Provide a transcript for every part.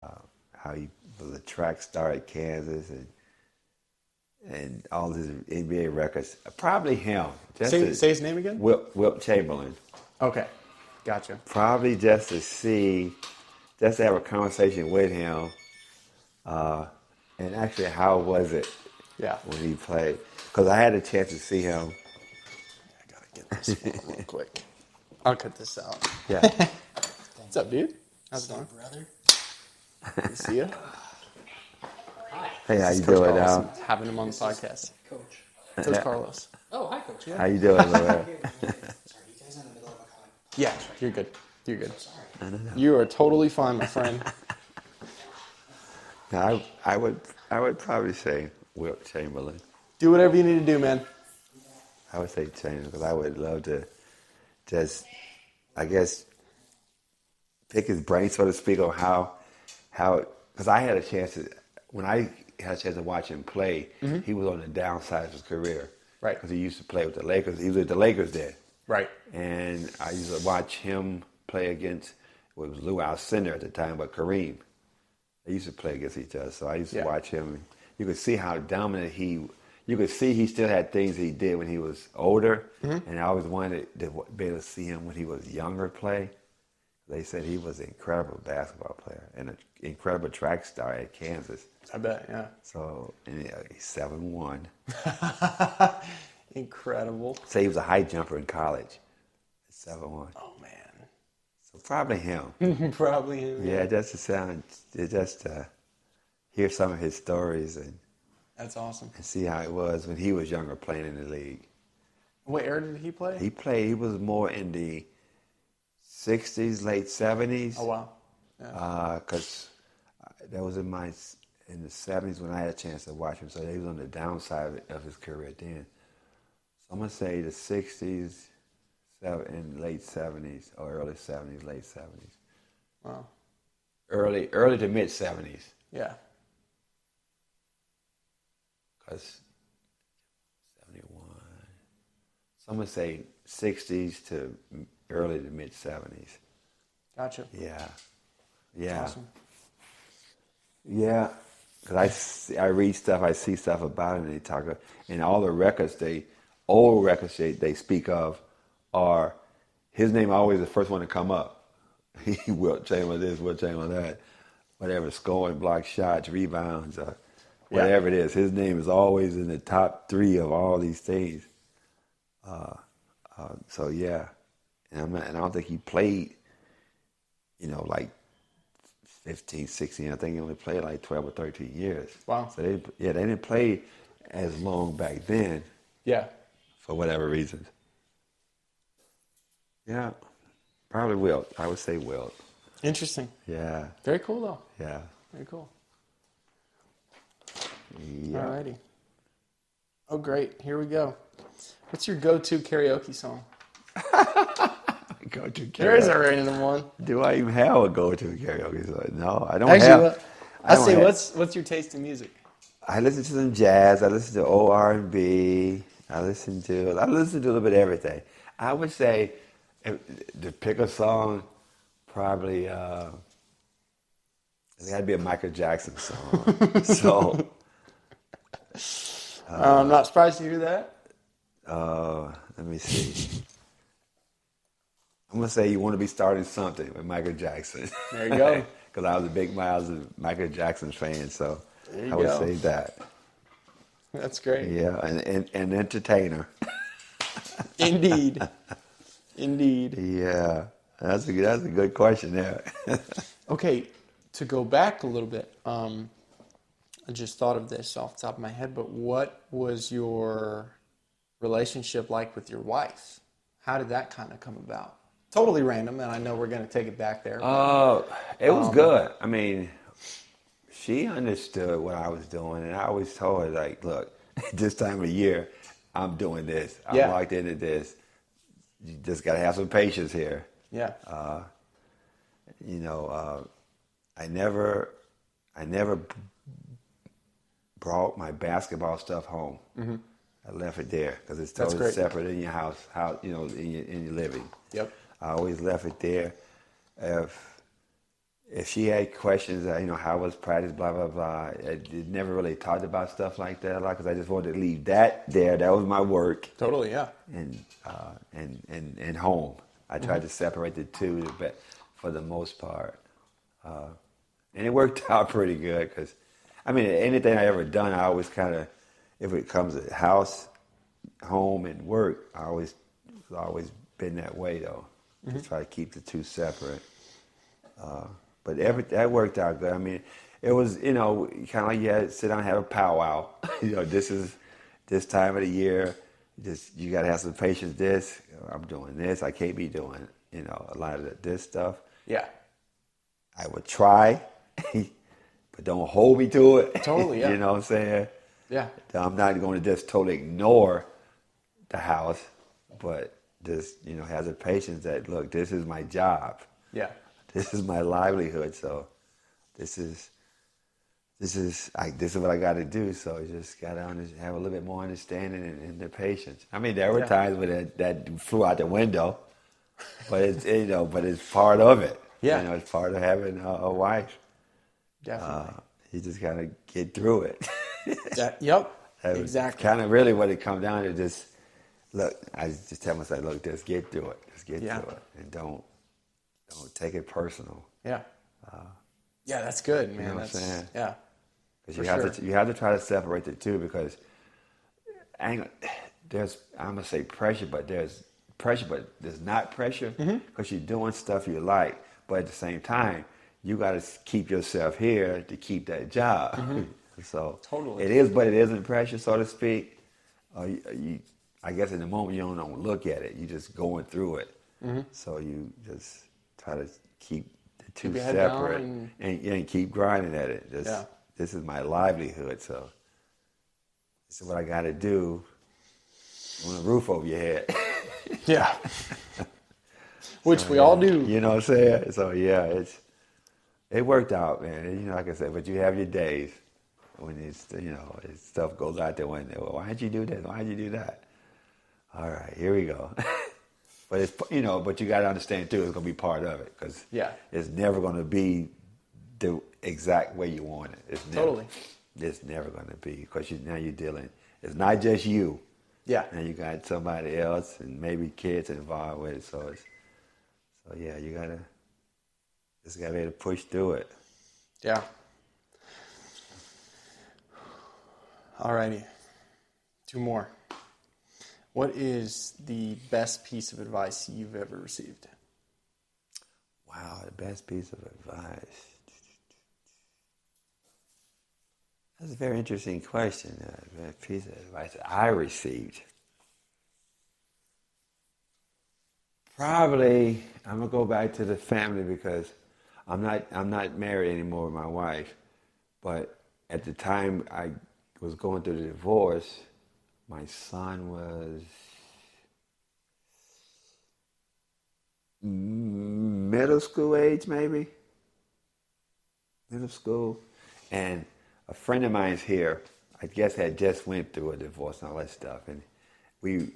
how he was a track star at Kansas and all his NBA records. Probably him. Say his name again? Wilt Chamberlain. Okay. Gotcha. Probably just to have a conversation with him. And actually, how was it Yeah. when he played? Because I had a chance to see him. I gotta get this one real quick. I'll cut this out. Yeah. What's up, dude? How's it going? Brother. Good to see you. Hi. Hey, how This you is Coach doing Carlos. now? Having him on the podcast. Coach. Coach Carlos. Oh, hi, Coach. How you doing, Loretta? Sorry, you guys in the middle of a call. Yeah, you're good. You're good. Sorry. You are totally fine, my friend. Now, I would probably say Wilt Chamberlain. Do whatever you need to do, man. I would say Chamberlain because I would love to just, I guess, pick his brain, so to speak, on how, because I had a chance to, when I had a chance to watch him play, he was on the downside of his career. Right. Because he used to play with the Lakers. He was with the Lakers then. Right. And I used to watch him play against, well, it was Lou Alcindor at the time, but Kareem. They used to play against each other. So I used to watch him. You could see how dominant you could see he still had things he did when he was older. And I always wanted to be able to see him when he was younger play. They said he was an incredible basketball player and an incredible track star at Kansas. I bet, yeah. So, and he's 7'1". Incredible. Say he was a high jumper in college. 7'1". Oh, man. So probably him. Probably him. Yeah, just to hear some of his stories and That's awesome. see how it was when he was younger playing in the league. What era did he play? He was more in the 60s, late 70s. Oh, wow. Yeah. Because that was in the 70s when I had a chance to watch him. So he was on the downside of his career then. So I'm going to say the 60s and late 70s or early 70s, late 70s. Wow. Early to mid 70s. Yeah. Because 71. So I'm going to say 60s to early to mid 70s. Gotcha. Yeah. Yeah. Awesome. Yeah. Because I read stuff, I see stuff about him, and they talk about, and all the records, old records they speak of are, his name always the first one to come up. He Wilt Chamberlain this, Wilt Chamberlain that, whatever, scoring, block shots, rebounds, whatever it is. His name is always in the top 3 of all these things. So yeah, and I don't think he played, like 15, 16. I think he only played like 12 or 13 years. Wow. So they didn't play as long back then. Yeah. For whatever reasons. Yeah, probably Wilt. I would say Wilt. Interesting. Yeah. Very cool, though. Yeah. Very cool. Yeah. Alrighty. Oh, great. Here we go. What's your go-to karaoke song? Go-to karaoke. There is a random one. Do I even have a go-to karaoke song? No, I don't Actually, have. I don't say, have- what's your taste in music? I listen to some jazz. I listen to old R&B. I listen to a little bit of everything. I would say, to pick a song, probably it had to be a Michael Jackson song. So I'm not surprised to hear that. let me see. I'm gonna say "You Want to Be Starting Something" with Michael Jackson. There you go. Because I was a big Michael Jackson fan, so There you I would go. say that. That's great. Yeah, and entertainer. Indeed. Indeed. Yeah, that's a good question there. Okay, to go back a little bit, I just thought of this off the top of my head, but what was your relationship like with your wife? How did that kind of come about? Totally random, and I know we're going to take it back there. It was good. I mean, she understood what I was doing, and I always told her, like, look, this time of year, I'm doing this. I'm locked into this. You just got to have some patience here. Yeah. I never brought my basketball stuff home. Mm-hmm. I left it there because it's totally separate in your house, in your living. Yep. I always left it there. if she had questions, how was practice, blah blah blah. It never really talked about stuff like that a lot because I just wanted to leave that there. That was my work. Totally, yeah. And home. I tried to separate the two, but for the most part, and it worked out pretty good because, anything I ever done, I always kind of, if it comes to house, home, and work, it's always been that way though. To try to keep the two separate. But that worked out good. It was, kind of like you had to sit down and have a powwow. This is this time of the year. You got to have some patience. I'm doing this. I can't be doing, a lot of this stuff. Yeah. I would try, but don't hold me to it. Totally, yeah. You know what I'm saying? Yeah. I'm not going to just totally ignore the house, but just, have the patience that, look, this is my job. Yeah. This is my livelihood, so this is what I got to do. So you just got to have a little bit more understanding and the patience. There were times when that flew out the window, but it's part of it. Yeah, it's part of having a wife. Definitely. You just got to get through it. Yep. Exactly. Kind of really what it comes down to. Just look. I just tell myself, look, just get through it. Just get through it, and don't take it personal. Yeah. Yeah, that's good, man. You know what I'm saying? Yeah. Because you have to try to separate the two because there's, I'm gonna say pressure, but there's not pressure because you're doing stuff you like, but at the same time you got to keep yourself here to keep that job. So totally, it is, but it isn't pressure, so to speak. I guess in the moment you don't look at it, you just going through it. So you just try to keep the two separate and keep grinding at it. This is my livelihood, so this is what I got to do. On a roof over your head. Yeah. Which we all do. You know what I'm saying? So yeah, it worked out, man. Like I said, but you have your days when stuff goes out the window. Well, why'd you do this? Why'd you do that? All right, here we go. But it's but you got to understand too, it's gonna be part of it because it's never gonna be the exact way you want it. It's never gonna be because now you're dealing. It's not just you. Yeah. And you got somebody else and maybe kids involved with it. So you gotta be able to push through it. Yeah. Alrighty. 2 more. What is the best piece of advice you've ever received? Wow, the best piece of advice. That's a very interesting question. A piece of advice that I received. Probably, I'm gonna go back to the family because I'm not married anymore with my wife. But at the time I was going through the divorce, my son was middle school age, maybe. Middle school, and a friend of mine's here, I guess, had just went through a divorce and all that stuff. And we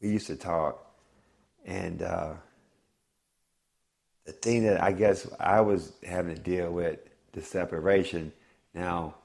used to talk. And the thing that I guess I was having to deal with, the separation, now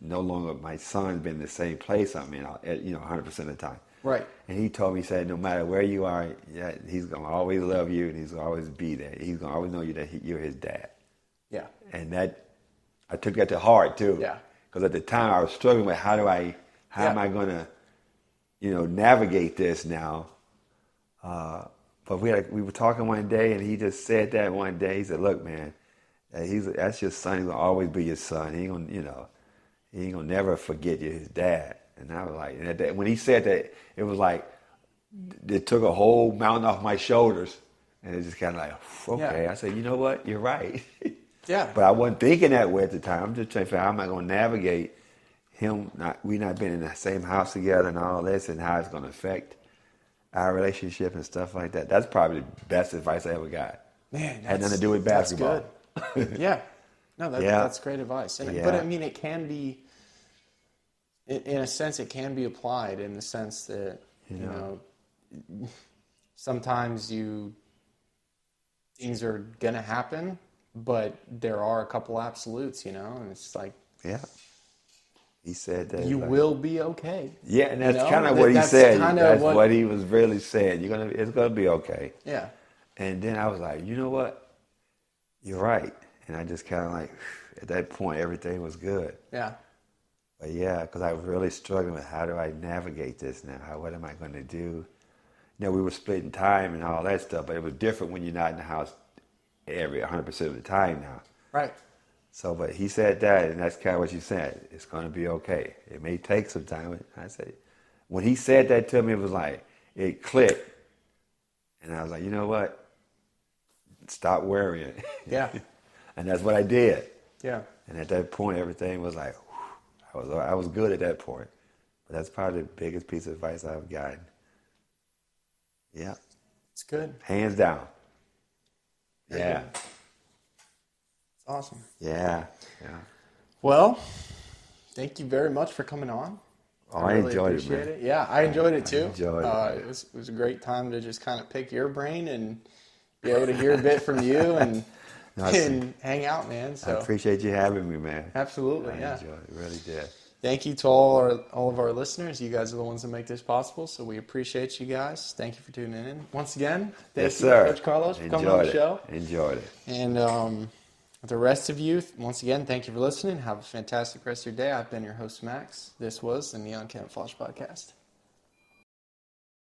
no longer my son's been in the same place I'm in, 100% of the time. Right. And he told me, he said, no matter where you are, he's going to always love you and he's going to always be there. He's going to always know you that you're his dad. Yeah. And that, I took that to heart too. Yeah. Because at the time I was struggling with how am I going to, navigate this now? But we were talking one day and he just said that one day. He said, look, man, that's your son. He's going to always be your son. He ain't going to never forget you, his dad. And I was like, when he said that, it was like, it took a whole mountain off my shoulders. And it's just kind of like, okay. Yeah. I said, you know what? You're right. Yeah. But I wasn't thinking that way at the time. I'm just trying to figure out how am I going to navigate him, we not being in the same house together and all this and how it's going to affect our relationship and stuff like that. That's probably the best advice I ever got. Man, had nothing to do with basketball. That's good. Yeah. No, that's great advice. But I mean, it can be, in a sense, it can be applied in the sense that, sometimes things are going to happen, but there are a couple absolutes, and it's like, Yeah. He said that. you will be okay. Yeah, and that's You know? kind of what he That's said. kinda That's what he was really saying. It's gonna be okay. Yeah. And then I was like, you know what? You're right. And I just kind of like, at that point, everything was good. Yeah. But yeah, because I was really struggling with how do I navigate this now? What am I going to do? We were splitting time and all that stuff, but it was different when you're not in the house 100% of the time now. Right. So, but he said that, and that's kind of what you said. It's going to be okay. It may take some time. I said, when he said that to me, it was like, it clicked. And I was like, you know what? Stop worrying. Yeah. And that's what I did. Yeah. And at that point, everything was like, whew, I was good at that point. But that's probably the biggest piece of advice I've gotten. Yeah. It's good. Hands down. Yeah. It's awesome. Yeah. Yeah. Well, thank you very much for coming on. Oh, I really enjoyed it, appreciate man. it. Yeah, I enjoyed it too. It was a great time to just kind of pick your brain and be able to hear a bit from you and and hang out, man. So I appreciate you having me, man. Absolutely, I enjoyed it. Really did. Thank you to all of our listeners. You guys are the ones that make this possible, so we appreciate you guys. Thank you for tuning in. Once again, thank you, Coach Carlos, for coming on the show. Enjoyed it. And the rest of you, once again, thank you for listening. Have a fantastic rest of your day. I've been your host, Max. This was the Neon Camouflage Podcast.